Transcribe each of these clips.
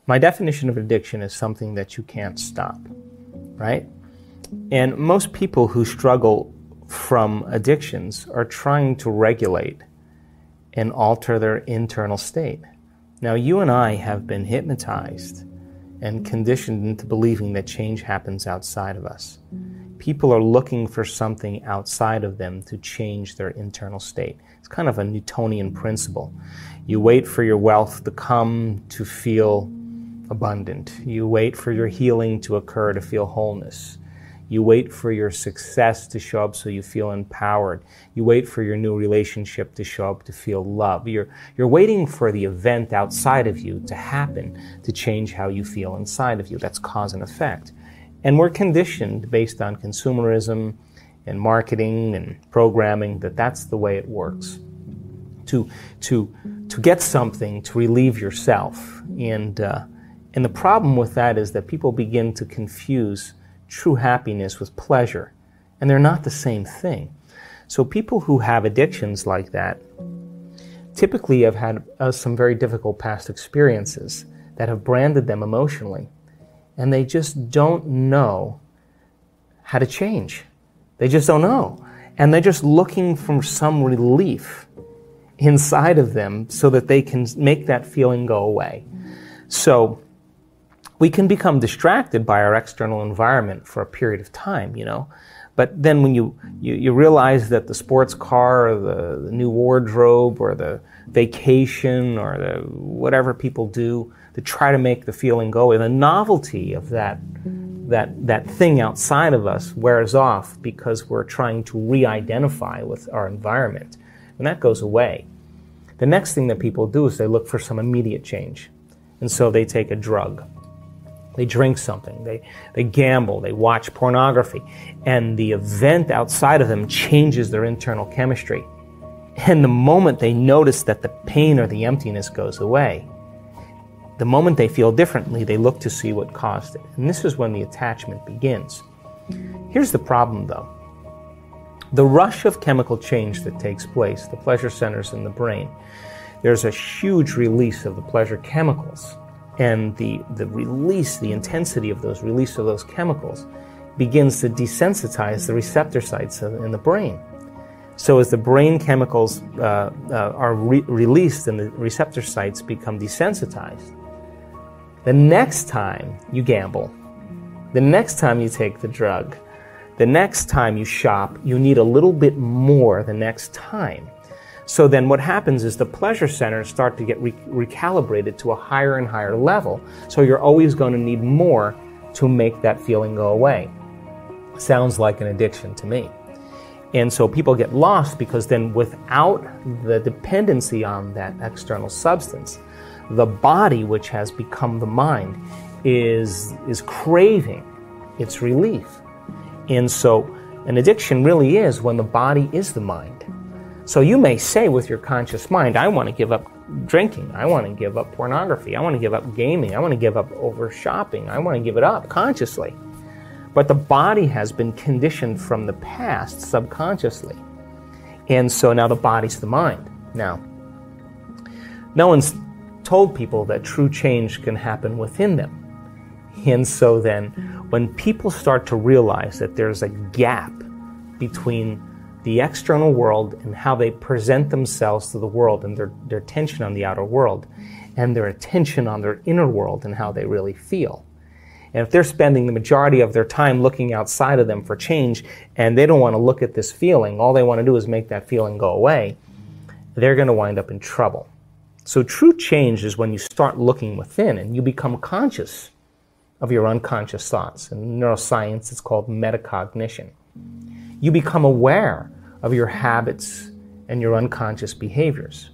My definition of addiction is something that you can't stop, right? And most people who struggle from addictions are trying to regulate and alter their internal state. Now, you and I have been hypnotized and conditioned into believing that change happens outside of us. People are looking for something outside of them to change their internal state. It's kind of a Newtonian principle. You wait for your wealth to come to feel abundant. You wait for your healing to occur to feel wholeness. You wait for your success to show up so you feel empowered. You wait for your new relationship to show up to feel love. You're waiting for the event outside of you to happen to change how you feel inside of you. That's cause and effect. And we're conditioned based on consumerism and marketing and programming that that's the way it works. To get something to relieve yourself. And the problem with that is that people begin to confuse true happiness with pleasure, and they're not the same thing. So people who have addictions like that typically have had some very difficult past experiences that have branded them emotionally, and they just don't know how to change. They just don't know. And they're just looking for some relief inside of them so that they can make that feeling go away. So we can become distracted by our external environment for a period of time, But then when you realize that the sports car or the new wardrobe or the vacation or the whatever people do to try to make the feeling go away, the novelty of that thing outside of us wears off because we're trying to re-identify with our environment. When that goes away, the next thing that people do is they look for some immediate change. And so they take a drug. They drink something, they gamble, they watch pornography, and the event outside of them changes their internal chemistry. And the moment they notice that the pain or the emptiness goes away, the moment they feel differently, they look to see what caused it. And this is when the attachment begins. Here's the problem, though. The rush of chemical change that takes place, the pleasure centers in the brain, there's a huge release of the pleasure chemicals. And the release, the intensity of those release of those chemicals begins to desensitize the receptor sites in the brain. So as the brain chemicals are released and the receptor sites become desensitized, the next time you gamble, the next time you take the drug, the next time you shop, you need a little bit more the next time. So then what happens is the pleasure centers start to get recalibrated to a higher and higher level. So you're always going to need more to make that feeling go away. Sounds like an addiction to me. And so people get lost because then without the dependency on that external substance, the body, which has become the mind, is craving its relief. And so an addiction really is when the body is the mind. So you may say with your conscious mind, I want to give up drinking, I want to give up pornography, I want to give up gaming, I want to give up over shopping, I want to give it up consciously. But the body has been conditioned from the past subconsciously. And so now the body's the mind. Now, no one's told people that true change can happen within them. And so then when people start to realize that there's a gap between the external world and how they present themselves to the world and their attention on the outer world and their attention on their inner world and how they really feel. And if they're spending the majority of their time looking outside of them for change and they don't want to look at this feeling, all they want to do is make that feeling go away, they're going to wind up in trouble. So true change is when you start looking within and you become conscious of your unconscious thoughts. In neuroscience, it's called metacognition. You become aware of your habits and your unconscious behaviors.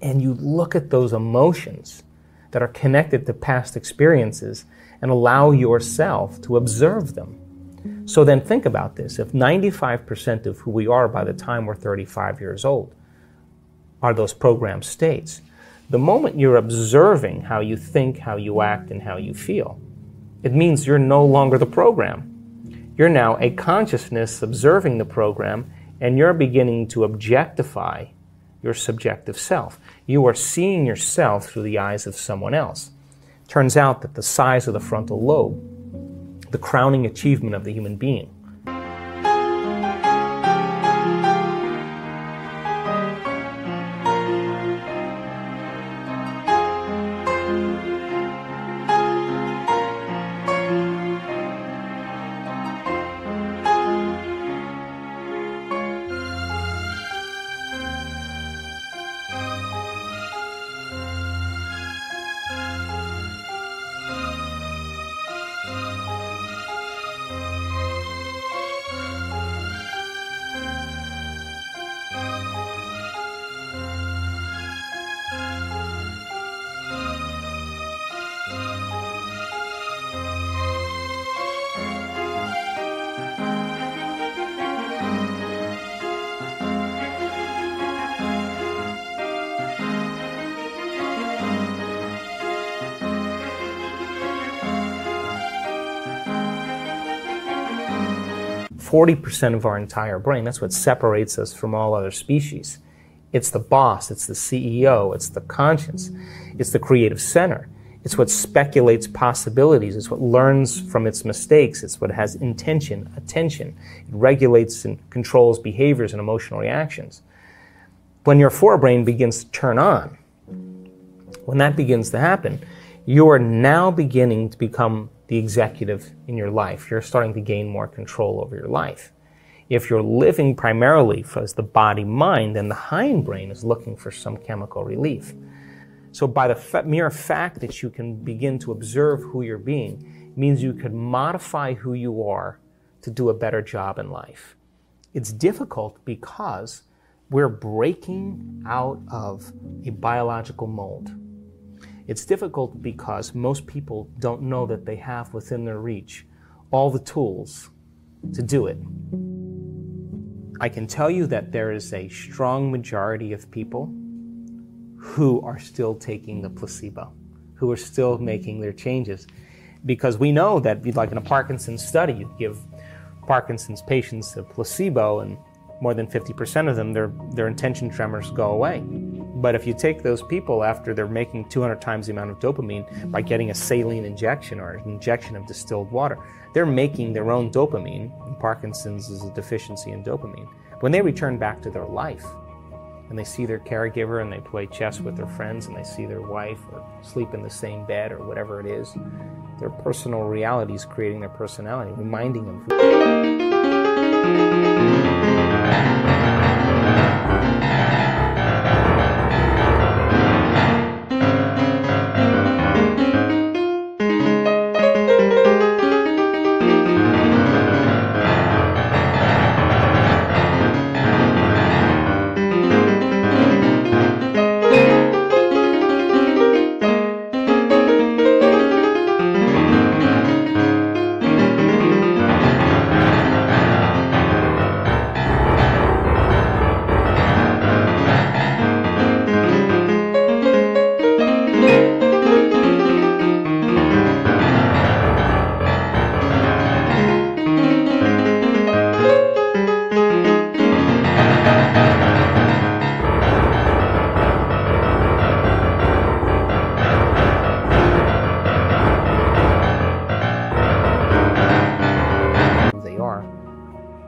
And you look at those emotions that are connected to past experiences and allow yourself to observe them. So then think about this. If 95% of who we are by the time we're 35 years old are those programmed states, the moment you're observing how you think, how you act, and how you feel, it means you're no longer the program. You're now a consciousness observing the program, and you're beginning to objectify your subjective self. You are seeing yourself through the eyes of someone else. Turns out that the size of the frontal lobe, the crowning achievement of the human being, 40% of our entire brain. That's what separates us from all other species. It's the boss, it's the CEO, it's the conscience, it's the creative center. It's what speculates possibilities, it's what learns from its mistakes, it's what has intention, attention. It regulates and controls behaviors and emotional reactions. When your forebrain begins to turn on, when that begins to happen, you are now beginning to become the executive in your life. You're starting to gain more control over your life. If you're living primarily as the body-mind, then the hindbrain is looking for some chemical relief. So by the mere fact that you can begin to observe who you're being, means you could modify who you are to do a better job in life. It's difficult because we're breaking out of a biological mold. It's difficult because most people don't know that they have within their reach all the tools to do it. I can tell you that there is a strong majority of people who are still taking the placebo, who are still making their changes. Because we know that, like in a Parkinson's study, you give Parkinson's patients a placebo and more than 50% of them, their intention tremors go away. But if you take those people after they're making 200 times the amount of dopamine by getting a saline injection or an injection of distilled water, they're making their own dopamine, and Parkinson's is a deficiency in dopamine. When they return back to their life, and they see their caregiver and they play chess with their friends and they see their wife or sleep in the same bed or whatever it is, their personal reality is creating their personality, reminding them who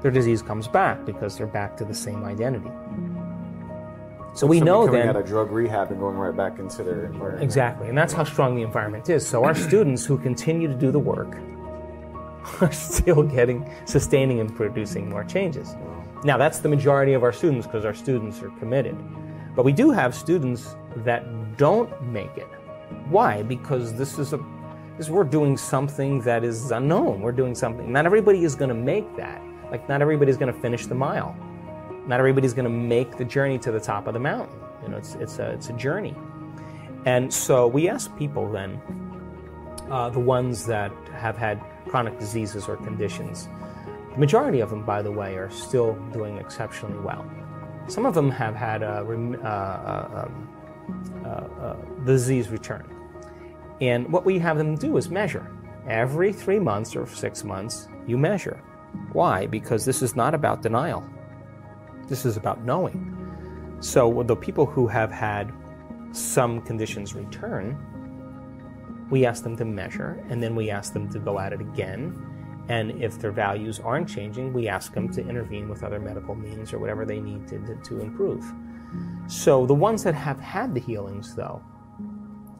their disease comes back because they're back to the same identity. So we know then... coming out of drug rehab and going right back into their environment. Exactly, and that's how strong the environment is. So our students who continue to do the work are still sustaining and producing more changes. Now that's the majority of our students because our students are committed. But we do have students that don't make it. Why? Because we're doing something that is unknown. We're doing something. Not everybody is going to make that. Like, not everybody's going to finish the mile. Not everybody's going to make the journey to the top of the mountain. You know, it's a journey. And so we ask people then, the ones that have had chronic diseases or conditions. The majority of them, by the way, are still doing exceptionally well. Some of them have had the disease return. And what we have them do is measure. Every 3 months or 6 months, you measure. Why? Because this is not about denial. This is about knowing. So the people who have had some conditions return, we ask them to measure, and then we ask them to go at it again. And if their values aren't changing, we ask them to intervene with other medical means or whatever they need to improve. So the ones that have had the healings, though,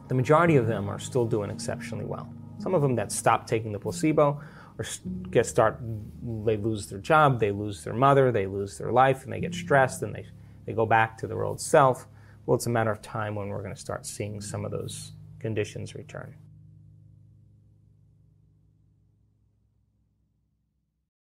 the majority of them are still doing exceptionally well. Some of them that stop taking the placebo or they lose their job, they lose their mother, they lose their life, and they get stressed, and they go back to their old self. Well, it's a matter of time when we're going to start seeing some of those conditions return.